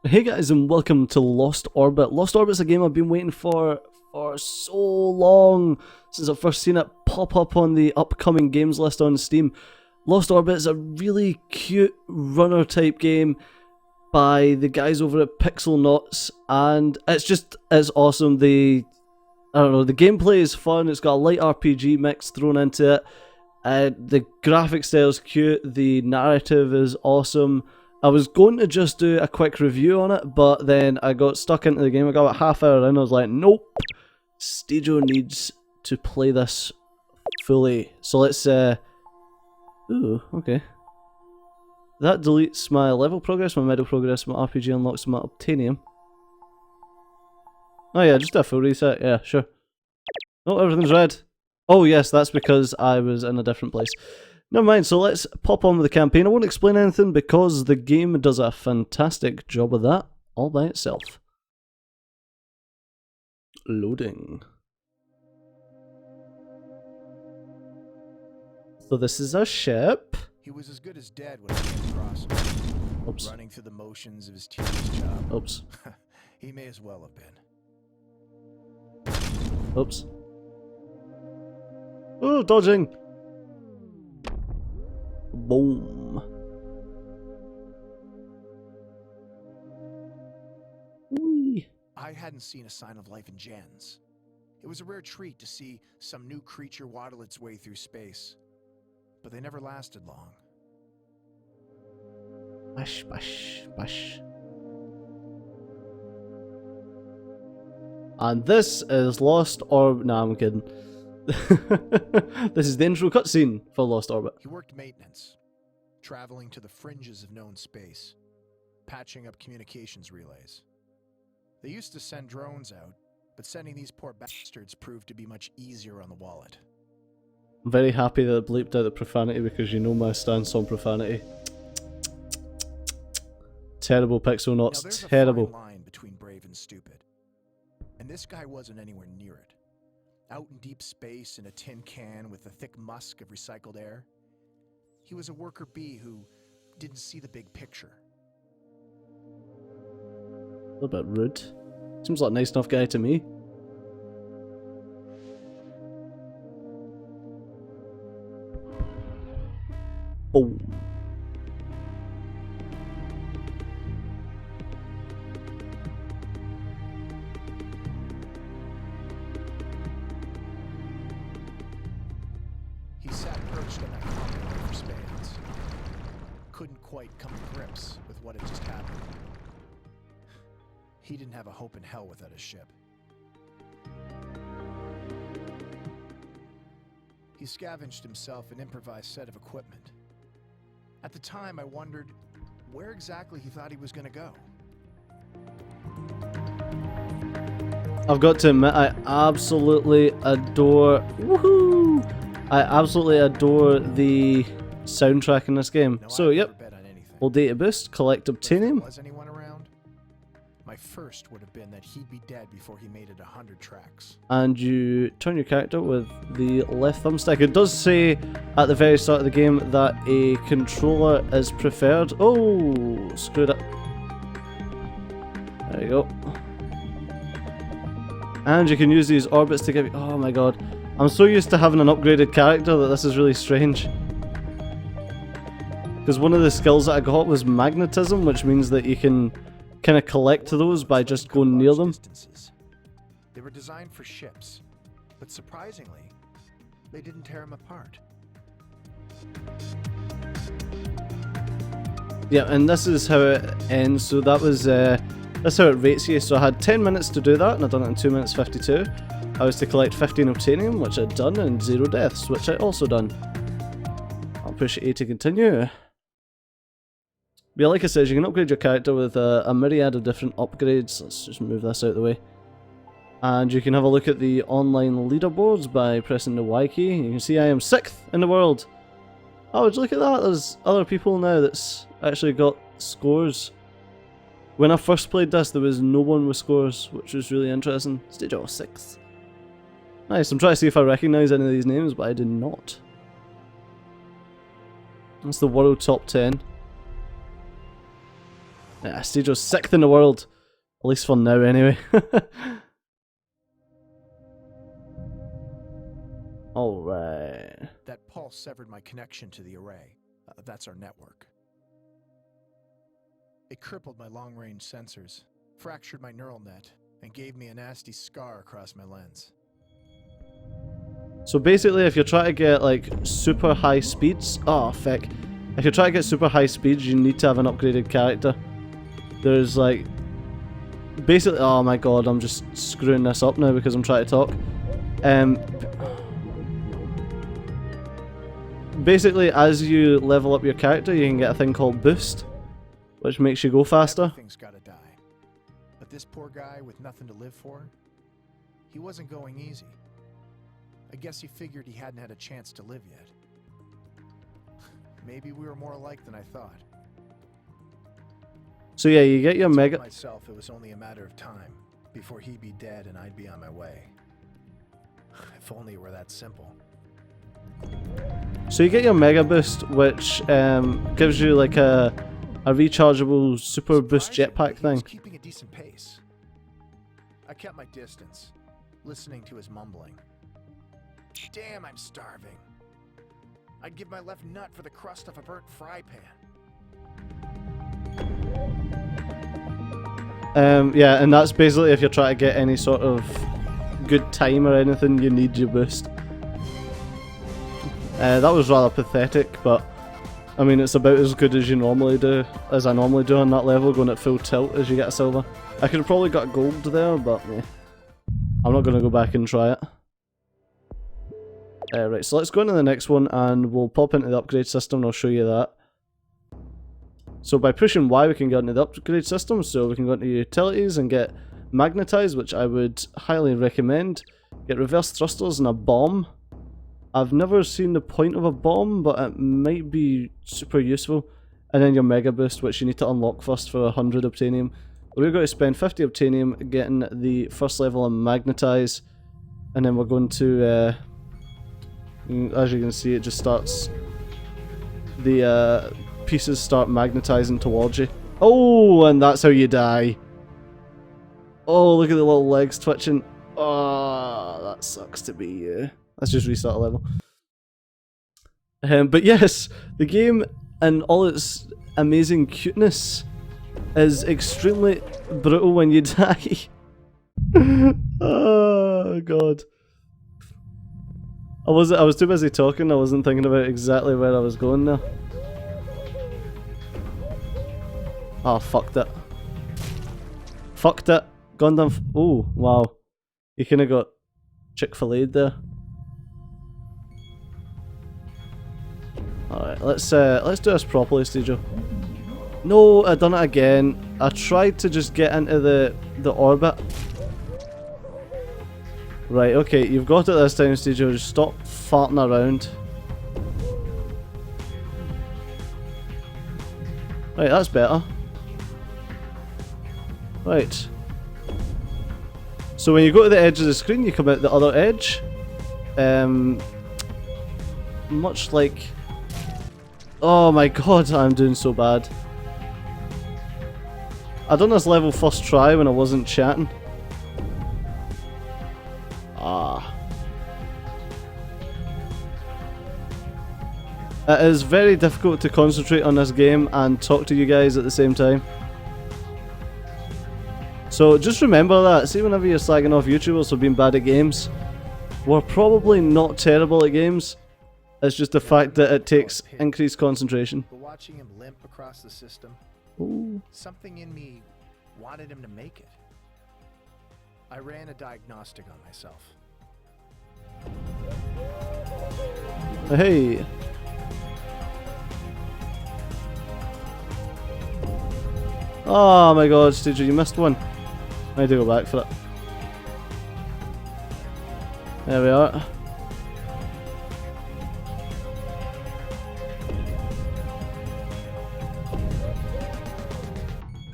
Hey guys, and welcome to Lost Orbit. Lost Orbit's a game I've been waiting for so long, since I've first seen it pop up on the upcoming games list on Steam. Lost Orbit is a really cute runner type game by the guys over at PixelNAUTS, and it's awesome. The gameplay is fun. It's got a light RPG mix thrown into it. The graphic style is cute. The narrative is awesome. I was going to just do a quick review on it, but then I got stuck into the game. I got about half hour in and I was like, nope, Stadio needs to play this fully. So let's, ooh, okay. That deletes my level progress, my medal progress, my RPG unlocks my obtainium. Oh yeah, just a full reset, yeah, sure. Oh, everything's red. Oh yes, that's because I was in a different place. Never mind, so let's pop on with the campaign. I won't explain anything because the game does a fantastic job of that all by itself. Loading. So this is a ship. He was as good as dead when I came across him. Oops. Running through the motions of his tedious job. Oops. He may as well have been. Oops. Oh, dodging! Boom. Whee. I hadn't seen a sign of life in gens. It was a rare treat to see some new creature waddle its way through space. But they never lasted long. Bash, bash, bash. And this is Lost Orbit. Nah, I'm kidding. This is the intro cutscene for Lost Orbit. He worked maintenance, traveling to the fringes of known space, patching up communications relays. They used to send drones out, but sending these poor bastards proved to be much easier on the wallet. I'm very happy that it bleeped out the profanity because you know my stance on profanity. Terrible PixelNAUTS, Now, there's terrible. a fine line between brave and stupid, and this guy wasn't anywhere near it. Out in deep space in a tin can with the thick musk of recycled air. He was a worker bee who didn't see the big picture. A little bit rude. Seems like a nice enough guy to me. Boom. He sat perched on that cockpit for spans. Couldn't quite come to grips with what had just happened. He didn't have a hope in hell without his ship. He scavenged himself an improvised set of equipment. At the time, I wondered where exactly he thought he was going to go. I've got to admit, I absolutely adore. Woohoo! I absolutely adore the soundtrack in this game. No, So, I'd yep. never bet on anything. We'll data boost, collect If there obtainium. was anyone around, my first would have been that he'd be dead before he made it 100 tracks. And you turn your character with the left thumbstick. It does say at the very start of the game that a controller is preferred. Oh, screwed up. There you go. And you can use these orbits to give you... Oh my god. I'm so used to having an upgraded character that this is really strange. Because one of the skills that I got was magnetism, which means that you can kind of collect those by just going near them. Distances. They were designed for ships, but surprisingly, they didn't tear them apart. Yeah, and this is how it ends. So that was that's how it rates you. So I had 10 minutes to do that, and I'd done it in 2 minutes 52. I was to collect 15 obtainium, which I'd done, and 0 deaths, which I'd also done. I'll push A to continue. But yeah, like I said, you can upgrade your character with a myriad of different upgrades. Let's just move this out of the way. And you can have a look at the online leaderboards by pressing the Y key. You can see I am 6th in the world. Oh, would you look at that? There's other people now that's actually got scores. When I first played this, there was no one with scores, which was really interesting. Stadio 6th. Nice, I'm trying to see if I recognise any of these names, but I did not. That's the world top 10. Yeah, Stageo's 6th in the world. At least for now, anyway. Alright. That pulse severed my connection to the array. That's our network. It crippled my long-range sensors, fractured my neural net, and gave me a nasty scar across my lens. So basically, if you're trying to get like super high speeds, oh feck. If you're trying to get super high speeds, you need to have an upgraded character. There's like, basically, oh my god, I'm just screwing this up now because I'm trying to talk. Basically, as you level up your character, you can get a thing called boost, which makes you go faster. Everything's gotta die. But this poor guy with nothing to live for, he wasn't going easy. I guess he figured he hadn't had a chance to live yet. Maybe we were more alike than I thought. So yeah, you get your I mega. told myself it was only a matter of time before he'd be dead and I'd be on my way. If only it were that simple. So you get your mega boost, which gives you like a rechargeable super boost jetpack He was thing. keeping a decent pace. I kept my distance, listening to his mumbling. Damn, I'm starving. I'd give my left nut for the crust of a burnt fry pan. Yeah, and that's basically if you're trying to get any sort of good time or anything, you need your boost. That was rather pathetic, but I mean it's about as good as I normally do on that level, going at full tilt as you get a silver. I could have probably got gold there, but yeah. I'm not going to go back and try it. Right, so let's go into the next one and we'll pop into the upgrade system and I'll show you that. So by pushing Y we can get into the upgrade system, so we can go into utilities and get magnetized, which I would highly recommend. Get reverse thrusters and a bomb. I've never seen the point of a bomb, but it might be super useful. And then your mega boost, which you need to unlock first for 100 obtainium. We're going to spend 50 obtainium getting the first level on magnetize, and then we're going to, as you can see, it just starts, the pieces start magnetizing towards you. Oh, and that's how you die. Oh, look at the little legs twitching. Oh, that sucks to be you. Let's just restart a level. But yes, the game and all its amazing cuteness is extremely brutal when you die. Oh god. I was too busy talking, I wasn't thinking about exactly where I was going there. Oh, fucked it. Fucked it. Gone down. Oh, wow. You kinda got Chick-fil-A'd there. Alright, let's do this properly, Stajo. No, I done it again. I tried to just get into the orbit. Right, okay, you've got it this time, Stajo. Just stop farting around. Right, that's better. Right. So when you go to the edge of the screen, you come out the other edge. Much like... Oh my god, I'm doing so bad. I done this level first try when I wasn't chatting. Ah. It is very difficult to concentrate on this game and talk to you guys at the same time. So just remember that, see whenever you're slagging off YouTubers for being bad at games, we're probably not terrible at games. It's just the fact that it takes increased concentration. But watching him limp across the system, Ooh. something in me wanted him to make it. I ran a diagnostic on myself. Hey. Oh my god, Stager, you missed one. I need to go back for it. There we are.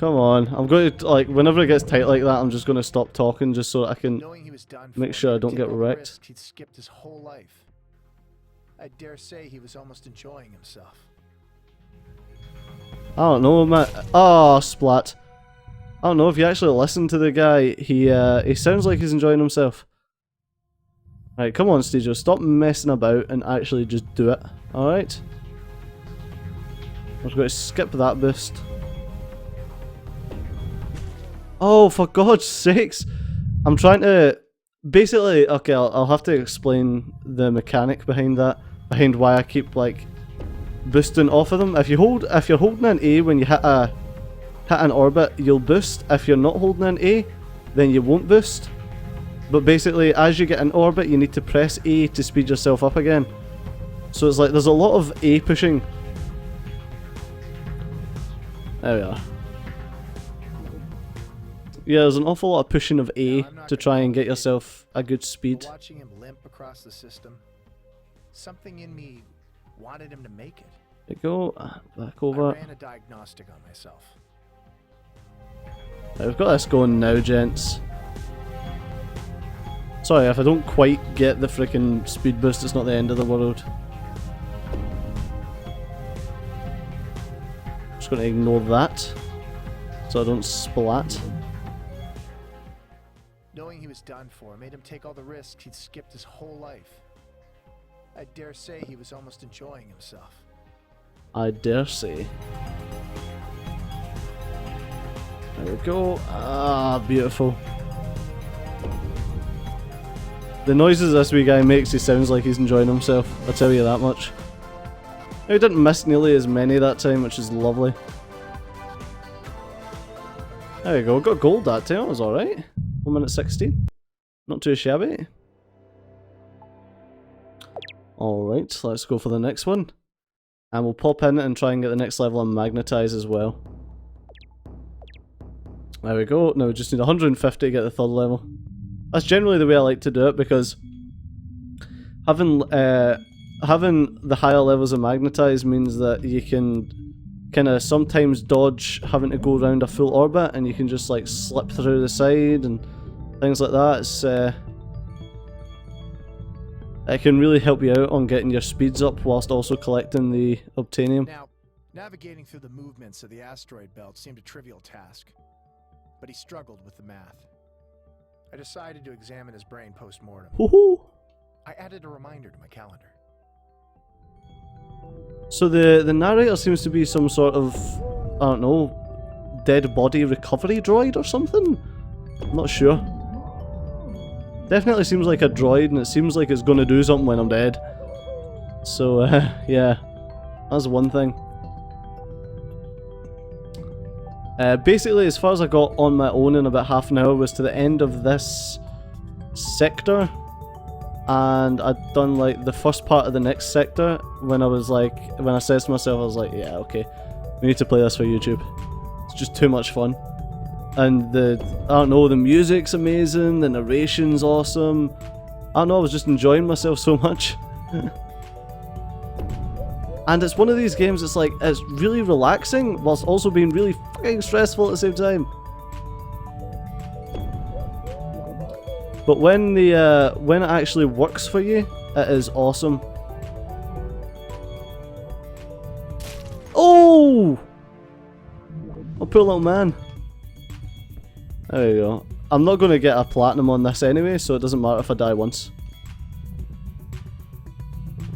Come on, I'm going to, like, whenever it gets tight like that, I'm just going to stop talking just so I can Knowing he was done make for, sure I don't get taking all the wrecked. risks he'd skipped his whole life. I dare say he was almost enjoying himself. I don't know, man. Oh, splat. I don't know, if you actually listen to the guy, he sounds like he's enjoying himself. Right, come on, Stejo, stop messing about and actually just do it. Alright? I'm just going to skip that boost. Oh, for God's sakes! I'm trying to... Basically, okay, I'll have to explain the mechanic behind that. Behind why I keep, like, boosting off of them. If you're holding an A when you hit an orbit, you'll boost. If you're not holding an A, then you won't boost. But basically, as you get in orbit, you need to press A to speed yourself up again. So it's like, there's a lot of A pushing. There we are. Yeah, there's an awful lot of pushing of A to try and get yourself a good speed. Watching him limp across the system, something in me wanted him to make it. There you go. Back over. I ran a diagnostic on myself. Right, we've got this going now, gents. Sorry, if I don't quite get the freaking speed boost, it's not the end of the world. Just going to ignore that, so I don't splat. Knowing he was done for made him take all the risks he'd skipped his whole life. I dare say he was almost enjoying himself. I dare say. There we go. Ah, beautiful. The noises this wee guy makes, he sounds like he's enjoying himself. I'll tell you that much. He didn't miss nearly as many that time, which is lovely. There we go. Got gold that time. That was alright. 1 minute 16. Not too shabby. Alright, let's go for the next one. And we'll pop in and try and get the next level on Magnetize as well. There we go. Now we just need 150 to get the third level. That's generally the way I like to do it, because having the higher levels of Magnetize means that you can kind of sometimes dodge having to go around a full orbit, and you can just like slip through the side and things like that. It can really help you out on getting your speeds up whilst also collecting the Obtainium. Now, navigating through the movements of the asteroid belt seemed a trivial task, but he struggled with the math. I decided to examine his brain post-mortem. Woohoo! I added a reminder to my calendar. So the narrator seems to be some sort of, I don't know, dead body recovery droid or something? I'm not sure. Definitely seems like a droid, and it seems like it's going to do something when I'm dead. So, yeah, that's one thing. Basically, as far as I got on my own in about half an hour was to the end of this sector, and I'd done like the first part of the next sector when I said to myself, I was like, yeah, okay, we need to play this for YouTube. It's just too much fun. And I don't know, the music's amazing, the narration's awesome. I don't know, I was just enjoying myself so much. And it's one of these games that's like, it's really relaxing whilst also being really fucking stressful at the same time. But when it actually works for you, it is awesome. Oh! Oh, poor little man. There you go. I'm not going to get a platinum on this anyway, so it doesn't matter if I die once.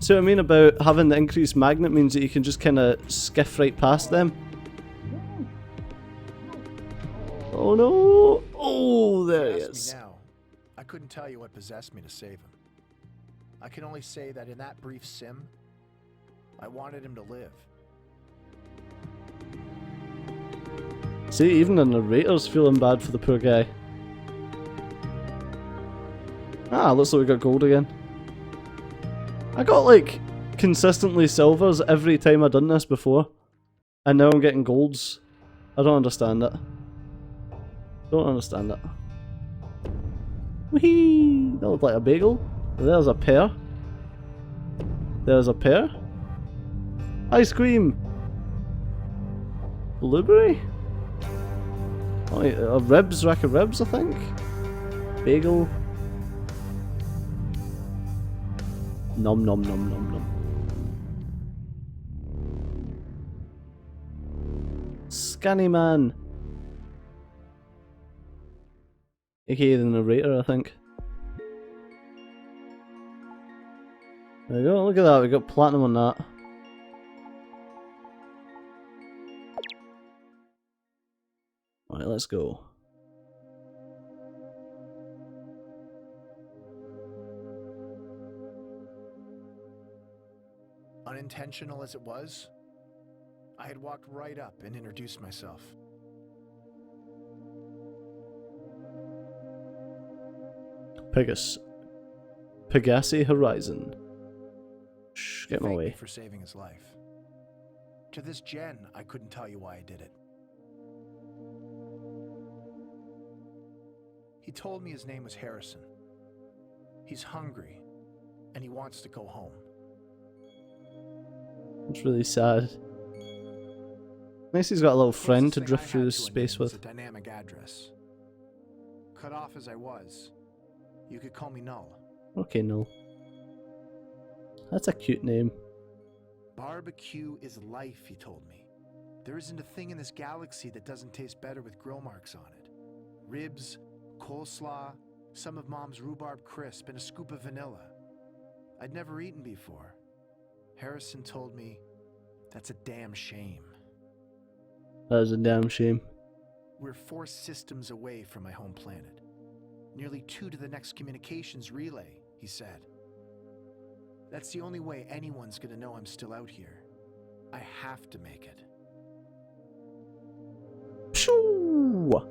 See what I mean about having the increased magnet means that you can just kind of skiff right past them. Oh no! Oh, there he is. Now, I couldn't tell you what possessed me to save him. I can only say that in that brief sim, I wanted him to live. See, even the narrator's feeling bad for the poor guy. Ah, looks like we got gold again. I got like consistently silvers every time I've done this before, and now I'm getting golds. I don't understand it. Don't understand it. Whee! That looked like a bagel. There's a pear. There's a pear. Ice cream. Blueberry. Oh, a ribs, rack of ribs, I think. Bagel. Nom nom nom nom nom. Scanny Man. AKA the narrator, I think. There we go, look at that, we got platinum on that. Alright, let's go. Unintentional as it was, I had walked right up and introduced myself. Pegassi Horizon. Shh, get my way. For saving his life. To this gen, I couldn't tell you why I did it. He told me his name was Harrison. He's hungry, and he wants to go home. It's really sad. Nice he's got a little friend to drift through the space with. A dynamic address. Cut off as I was, you could call me Null. Okay, Null. That's a cute name. Barbecue is life, he told me. There isn't a thing in this galaxy that doesn't taste better with grill marks on it. Ribs, coleslaw, some of Mom's rhubarb crisp, and a scoop of vanilla. I'd never eaten before. Harrison told me, that's a damn shame. That is a damn shame. We're 4 systems away from my home planet. Nearly 2 to the next communications relay, he said. That's the only way anyone's gonna know I'm still out here. I have to make it. Pshoo!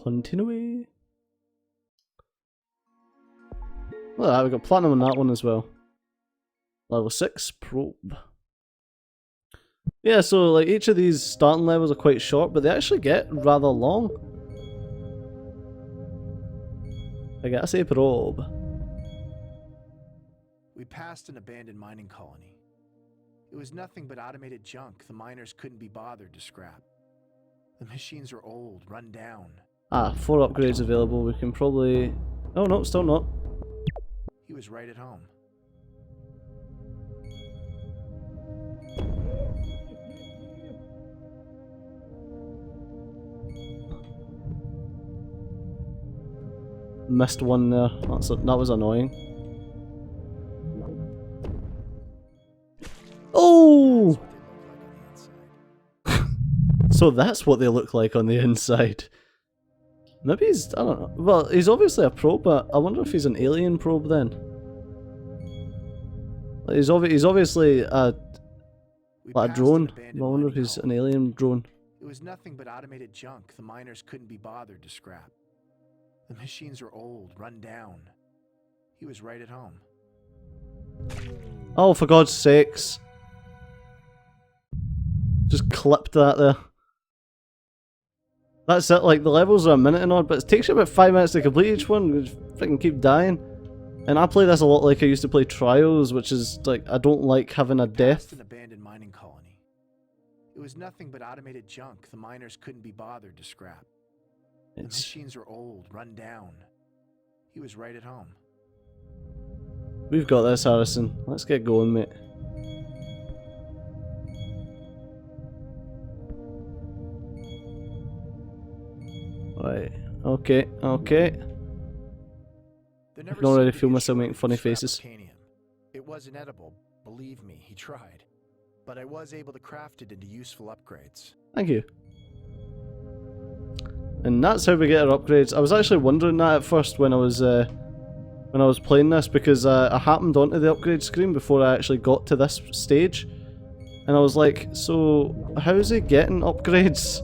Continue. Look at that, we got platinum on that one as well. Level 6 probe. Yeah, so like each of these starting levels are quite short, but they actually get rather long. I gotta say probe. We passed an abandoned mining colony. It was nothing but automated junk the miners couldn't be bothered to scrap. The machines are old, run down. Ah, 4 upgrades available. We can probably... Oh no, still not. He was right at home. Missed one there. That was annoying. Oh! So that's what they look like on the inside. Maybe he's, I don't know. Well, he's obviously a probe, but I wonder if he's an alien probe then. Like he's obviously a drone. I wonder if he's an alien drone. It was nothing but automated junk the miners couldn't be bothered to scrap. The machines are old, run down. He was right at home. Oh, for God's sakes. Just clipped that there. That's it, like the levels are a minute and odd, but it takes you about 5 minutes to complete each one. You just freaking keep dying. And I play this a lot like I used to play Trials, which is like, I don't like having a death. An abandoned mining colony. It was nothing but automated junk the miners couldn't be bothered to scrap. The machines are old, run down. He was right at home. We've got this, Harrison. Let's get going, mate. Right. Okay. Okay. I can already feel myself making funny faces. It wasn't edible, believe me, he tried. But I was able to craft it into useful upgrades. Thank you. And that's how we get our upgrades. I was actually wondering that at first when I was playing this, because I happened onto the upgrade screen before I actually got to this stage, and I was like, so how's he getting upgrades?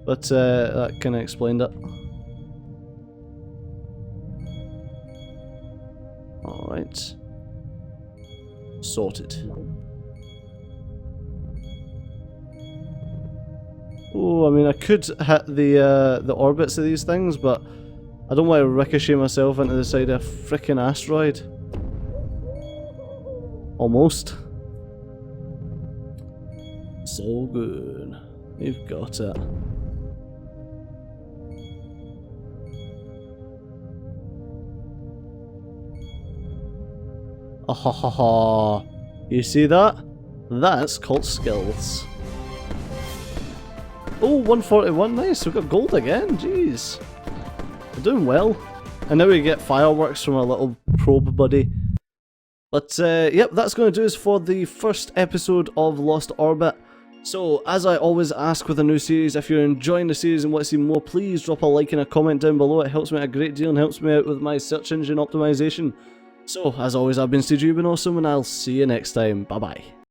But that kind of explained it. Alright. Sorted. Oh, I mean, I could hit the orbits of these things, but I don't want to ricochet myself into the side of a frickin' asteroid. Almost. So good. We've got it. Ah ha ha ha. You see that? That's called skills. Oh, 141, nice, we got gold again, jeez. We're doing well. And now we get fireworks from our little probe buddy. But yep, that's going to do us for the first episode of Lost Orbit. So, as I always ask with a new series, if you're enjoying the series and want to see more, please drop a like and a comment down below. It helps me out a great deal and helps me out with my search engine optimization. So, as always, I've been Steve, you've been awesome, and I'll see you next time. Bye bye.